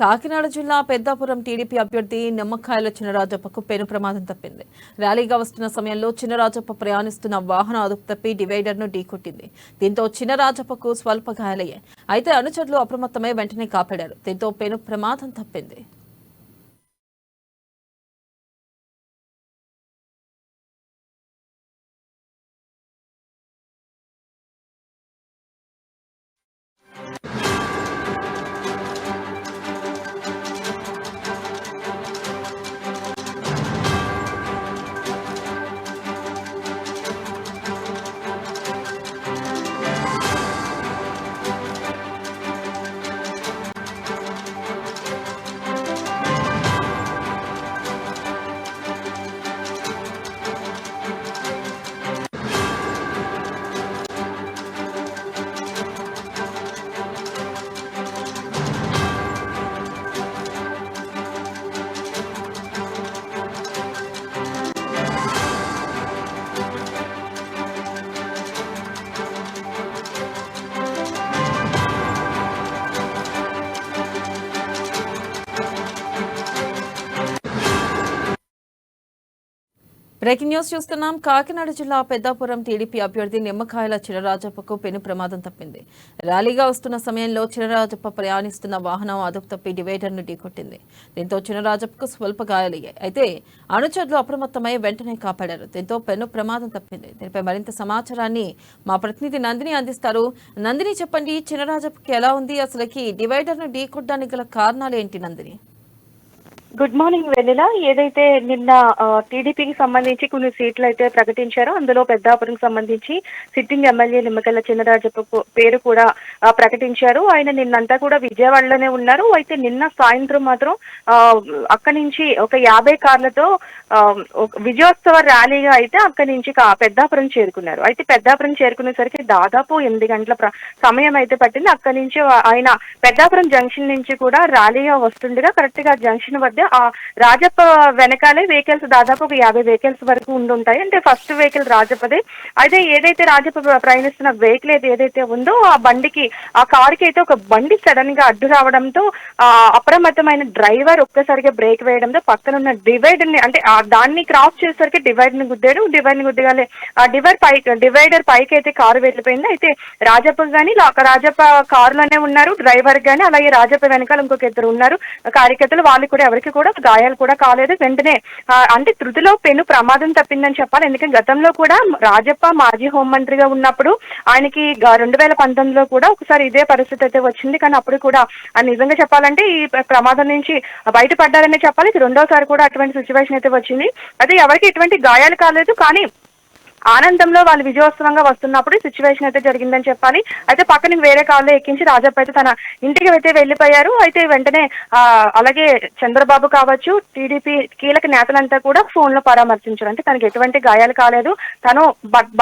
కాకినాడ జిల్లా పెద్దాపురం టీడీపీ అభ్యర్థి నిమ్మకాయల చినరాజప్పకు పెను ప్రమాదం తప్పింది. ర్యాలీగా వస్తున్న సమయంలో చినరాజప్ప ప్రయాణిస్తున్న వాహనం అదుపు తప్పి డివైడర్ను ఢీకొట్టింది. దీంతో చినరాజప్పకు స్వల్ప గాయాలయ్యాయి. అయితే అనుచరులు అప్రమత్తమై వెంటనే కాపాడారు. దీంతో పెను ప్రమాదం తప్పింది. బ్రేకింగ్ న్యూస్ చూస్తున్నాం. కాకినాడ జిల్లా పెద్దాపురం టీడీపీ అభ్యర్థి నిమ్మకాయల చినరాజప్పకు పెను ప్రమాదం తప్పింది. ర్యాలీగా వస్తున్న సమయంలో చినరాజప్ప ప్రయాణిస్తున్న వాహనం అదుపు తప్పి డివైడర్ను ఢీకొట్టింది. దీంతో చినరాజప్పకు స్వల్ప గాయాలయ్యాయి. అయితే అనుచరులు అప్రమత్తమై వెంటనే కాపాడారు. దీంతో పెను ప్రమాదం తప్పింది. దీనిపై మరింత సమాచారాన్ని మా ప్రతినిధి నందిని అందిస్తారు. నందిని, చెప్పండి, చినరాజప్పకి ఎలా ఉంది? అసలుకి డివైడర్ను ఢీకొట్టడానికి గల కారణాలు ఏంటి నందిని? గుడ్ మార్నింగ్ వెన్నెల. ఏదైతే నిన్న టీడీపీకి సంబంధించి కొన్ని సీట్లు అయితే ప్రకటించారో అందులో పెద్దాపురంకి సంబంధించి సిట్టింగ్ ఎమ్మెల్యే నిమ్మకాయల చినరాజప్ప పేరు కూడా ప్రకటించారు. ఆయన నిన్నంతా కూడా విజయవాడలోనే ఉన్నారు. అయితే నిన్న సాయంత్రం మాత్రం అక్కడి నుంచి ఒక 50 కార్లతో విజయోత్సవ ర్యాలీగా అయితే అక్కడి నుంచి పెద్దాపురం చేరుకున్నారు. అయితే పెద్దాపురం చేరుకునేసరికి దాదాపు 8 గంటల సమయం అయితే పట్టింది. అక్కడి నుంచి ఆయన పెద్దాపురం జంక్షన్ నుంచి కూడా ర్యాలీగా వస్తుండగా కరెక్ట్ గా జంక్షన్ వద్ద ఆ రాజప్ప వెనకాలే వెహికల్స్ దాదాపు ఒక 50 వెహికల్స్ వరకు ఉండుంటాయి. అంటే ఫస్ట్ వెహికల్ రాజప్పదే. అయితే ఏదైతే రాజప్ప ప్రయాణిస్తున్న వెహికల్ ఏదైతే ఉందో ఆ కారుకి అయితే ఒక బండి సడన్ గా అడ్డు రావడంతో అప్రమత్తమైన డ్రైవర్ ఒక్కసారిగా బ్రేక్ వేయడంతో పక్కనున్న డివైడర్ ని అంటే దాన్ని క్రాస్ చేసేసరికి డివైడర్ ని గుద్దాడు. డివైడర్ ని గుద్దగానే ఆ డివైడర్ పైకి అయితే కారు వెళ్ళిపోయింది. అయితే రాజప్ప గాని రాజప్ప కారులోనే ఉన్నారు డ్రైవర్ గాని, అలాగే రాజప్ప వెనకాల ఇంకొక ఇద్దరు ఉన్నారు కార్యకర్తలు. వాళ్ళు కూడా ఎవరికి కూడా గాయాలు కూడా కాలేదు. వెంటనే అంటే ధృతిలో పెను ప్రమాదం తప్పిందని చెప్పాలి. ఎందుకంటే గతంలో కూడా రాజప్ప మాజీ హోంమంత్రిగా ఉన్నప్పుడు ఆయనకి 2019లో కూడా ఒకసారి ఇదే పరిస్థితి అయితే వచ్చింది. కానీ అప్పుడు కూడా నిజంగా చెప్పాలంటే ఈ ప్రమాదం నుంచి బయటపడ్డారనే చెప్పాలి. ఇది రెండోసారి కూడా అటువంటి సిచ్యువేషన్ అయితే వచ్చింది. అయితే ఎవరికి ఎటువంటి గాయాలు కాలేదు. కానీ ఆనందంలో వాళ్ళు విజయోత్సవంగా వస్తున్నప్పుడు సిచ్యువేషన్ అయితే జరిగిందని చెప్పాలి. అయితే పక్కన వేరే కారులో ఎక్కించి రాజప్ప అయితే తన ఇంటికి అయితే వెళ్లిపోయారు. అయితే వెంటనే అలాగే చంద్రబాబు కావచ్చు, టీడీపీ కీలక నేతలంతా కూడా ఫోన్ లో పరామర్శించారు. అంటే తనకి ఎటువంటి గాయాలు కాలేదు, తను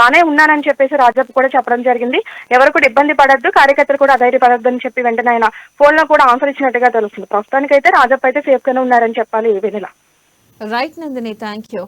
బానే ఉన్నానని చెప్పేసి రాజప్ప కూడా చెప్పడం జరిగింది. ఎవరు కూడా ఇబ్బంది పడద్దు, కార్యకర్తలు కూడా అధైర్యపడద్దు అని చెప్పి వెంటనే ఆయన ఫోన్ లో కూడా ఆన్సర్ ఇచ్చినట్టుగా తెలుస్తుంది. ప్రస్తుతానికైతే రాజప్ప అయితే సేఫ్ గానే ఉన్నారని చెప్పాలి. ఈ వేళ రైట్ నందిని, థ్యాంక్ యూ.